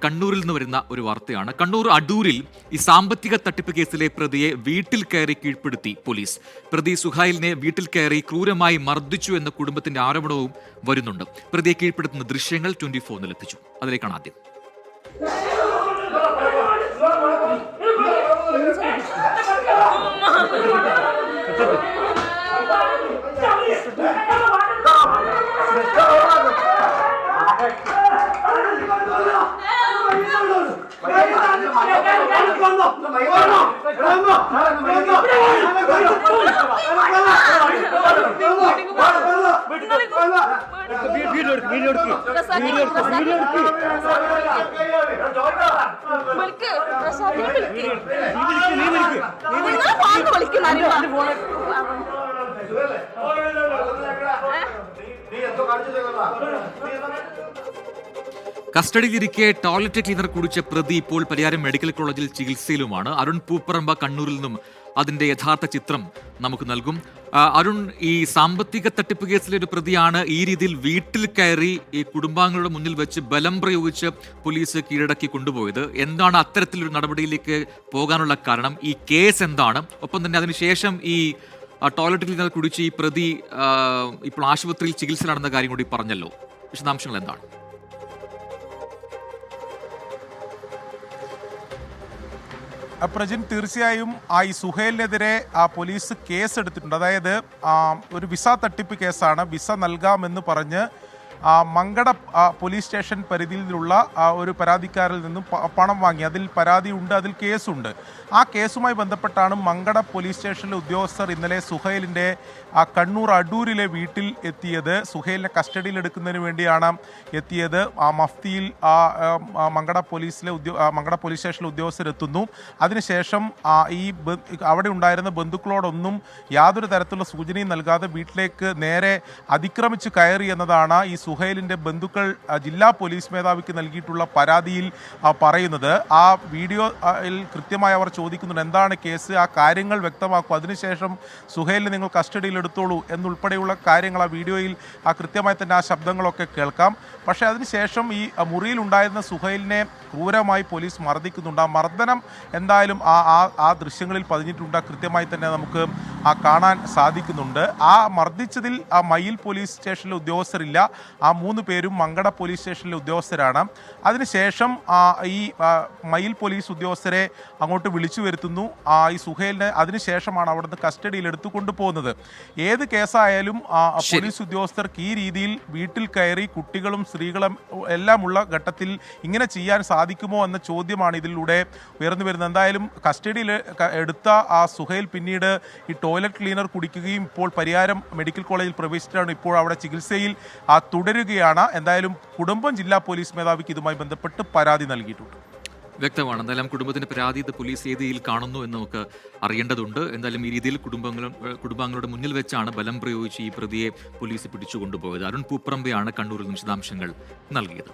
കണ്ണൂരിൽ നിന്ന് വരുന്ന ഒരു വാർത്തയാണ്. കണ്ണൂർ അടൂരിൽ ഈ സാമ്പത്തിക തട്ടിപ്പ് കേസിലെ പ്രതിയെ വീട്ടിൽ കയറി കീഴ്പ്പെടുത്തി പോലീസ്. പ്രതി സുഹൈലിനെ വീട്ടിൽ കയറി ക്രൂരമായി മർദ്ദിച്ചു എന്ന കുടുംബത്തിന്റെ ആരോപണവും വരുന്നുണ്ട്. പ്രതിയെ കീഴ്പ്പെടുത്തുന്ന ദൃശ്യങ്ങൾ 24 ലഭിച്ചു. അതിലേക്കാണ് ആദ്യം. കസ്റ്റഡിയിലിരിക്കെ ടോയ്ലറ്റ് ക്ലീനർ കുടിച്ച പ്രതി ഇപ്പോൾ പരിയാരം മെഡിക്കൽ കോളേജിൽ ചികിത്സയിലുമാണ്. അരുൺ പൂപ്പറമ്പ കണ്ണൂരിൽ നിന്നും അതിന്റെ യഥാർത്ഥ ചിത്രം നമുക്ക് നൽകും. അരുൺ, ഈ സാമ്പത്തിക തട്ടിപ്പ് കേസിലെ ഒരു പ്രതിയാണ് ഈ രീതിയിൽ വീട്ടിൽ കയറി ഈ കുടുംബാംഗങ്ങളുടെ മുന്നിൽ വെച്ച് ബലം പ്രയോഗിച്ച് പോലീസ് കീഴടക്കി കൊണ്ടുപോയത്. എന്താണ് അത്തരത്തിലൊരു നടപടിയിലേക്ക് പോകാനുള്ള കാരണം? ഈ കേസ് എന്താണ്? ഒപ്പം തന്നെ അതിനുശേഷം ഈ ടോയ്ലറ്റ് ക്ലീനർ കുടിച്ച് ഈ പ്രതി ഇപ്പോൾ ആശുപത്രിയിൽ ചികിത്സ നടന്ന കാര്യം കൂടി പറഞ്ഞല്ലോ. വിശദാംശങ്ങൾ എന്താണ്? പ്രജിൻ, തീർച്ചയായും ഈ സുഹൈലിനെതിരെ പോലീസ് കേസ് എടുത്തിട്ടുണ്ട്. അതായത് ഒരു വിസ തട്ടിപ്പ് കേസാണ്. വിസ നൽകാമെന്ന് പറഞ്ഞ് മങ്കട പോലീസ് സ്റ്റേഷൻ പരിധിയിലുള്ള ഒരു പരാതിക്കാരിൽ നിന്നും പണം വാങ്ങി. അതിൽ പരാതിയുണ്ട്, അതിൽ കേസുണ്ട്. ആ കേസുമായി ബന്ധപ്പെട്ടാണ് മങ്കട പോലീസ് സ്റ്റേഷനിലെ ഉദ്യോഗസ്ഥർ ഇന്നലെ സുഹൈലിൻ്റെ കണ്ണൂർ അടൂരിലെ വീട്ടിൽ എത്തിയത്. സുഹൈലിനെ കസ്റ്റഡിയിലെടുക്കുന്നതിന് വേണ്ടിയാണ് എത്തിയത്. മഫ്തിയിൽ മങ്കട പോലീസ് സ്റ്റേഷനിലെ ഉദ്യോഗസ്ഥരെത്തുന്നു. അതിനുശേഷം ഈ അവിടെ ഉണ്ടായിരുന്ന ബന്ധുക്കളോടൊന്നും യാതൊരു തരത്തിലുള്ള സൂചനയും നൽകാതെ വീട്ടിലേക്ക് നേരെ അതിക്രമിച്ച് കയറി എന്നതാണ് ഈ സുഹൈലിൻ്റെ ബന്ധുക്കൾ ജില്ലാ പോലീസ് മേധാവിക്ക് നൽകിയിട്ടുള്ള പരാതിയിൽ പറയുന്നത്. ആ വീഡിയോയിൽ കൃത്യമായി അവർ ചോദിക്കുന്നുണ്ട്, എന്താണ് കേസ്, ആ കാര്യങ്ങൾ വ്യക്തമാക്കും, അതിനുശേഷം സുഹൈലിനെ നിങ്ങൾ കസ്റ്റഡിയിലെടുത്തോളൂ എന്നുൾപ്പെടെയുള്ള കാര്യങ്ങൾ ആ വീഡിയോയിൽ കൃത്യമായി തന്നെ ആ ശബ്ദങ്ങളൊക്കെ കേൾക്കാം. പക്ഷേ അതിനുശേഷം ഈ മുറിയിലുണ്ടായിരുന്ന സുഹൈലിനെ ക്രൂരമായി പോലീസ് മർദ്ദിക്കുന്നുണ്ട്. ആ മർദ്ദനം എന്തായാലും ആ ദൃശ്യങ്ങളിൽ പതിഞ്ഞിട്ടുണ്ട്. കൃത്യമായി തന്നെ നമുക്ക് കാണാൻ സാധിക്കുന്നുണ്ട്. ആ മർദ്ദിച്ചതിൽ മയിൽ പോലീസ് സ്റ്റേഷനിലെ ഉദ്യോഗസ്ഥരില്ല. ആ 3 പേരും മങ്കട പോലീസ് സ്റ്റേഷനിലെ ഉദ്യോഗസ്ഥരാണ്. അതിനുശേഷം ഈ മയിൽ പോലീസ് ഉദ്യോഗസ്ഥരെ അങ്ങോട്ട് വിളിച്ചു വരുത്തുന്നു. ഈ സുഹൈലിനെ അതിനുശേഷമാണ് അവിടുന്ന് കസ്റ്റഡിയിൽ എടുത്തു കൊണ്ടുപോകുന്നത്. ഏത് കേസായാലും പോലീസ് ഉദ്യോഗസ്ഥർക്ക് ഈ രീതിയിൽ വീട്ടിൽ കയറി കുട്ടികളും സ്ത്രീകളും എല്ലാമുള്ള ഘട്ടത്തിൽ ഇങ്ങനെ ചെയ്യാൻ സാധിക്കുമോ എന്ന ചോദ്യമാണ് ഇതിലൂടെ ഉയർന്നു വരുന്നത്. എന്തായാലും കസ്റ്റഡിയിൽ എടുത്ത ആ സുഹൈൽ പിന്നീട് ഈ ടോയ്ലറ്റ് ക്ലീനർ കുടിക്കുകയും ഇപ്പോൾ പരിയാരം മെഡിക്കൽ കോളേജിൽ പ്രവേശിച്ചിട്ടാണ്. ഇപ്പോൾ അവിടെ ചികിത്സയിൽ തുടരുകയാണ്. എന്തായാലും കുടുംബം ജില്ലാ പോലീസ് മേധാവിക്ക് ഇതുമായി ബന്ധപ്പെട്ട് പരാതി നൽകിയിട്ടുണ്ട്. വ്യക്തമാണ്. എന്തായാലും കുടുംബത്തിന്റെ പരാതി പോലീസ് ഏത് രീതിയിൽ കാണുന്നു എന്ന് നമുക്ക് അറിയേണ്ടതുണ്ട്. എന്തായാലും ഈ രീതിയിൽ കുടുംബാംഗങ്ങളുടെ മുന്നിൽ വെച്ചാണ് ബലം പ്രയോഗിച്ച് ഈ പ്രതിയെ പോലീസ് പിടിച്ചുകൊണ്ടുപോയത്. അരുൺ പൂപ്പറമ്പയാണ് കണ്ണൂരിൽ നിന്ന് വിശദാംശങ്ങൾ നൽകിയത്.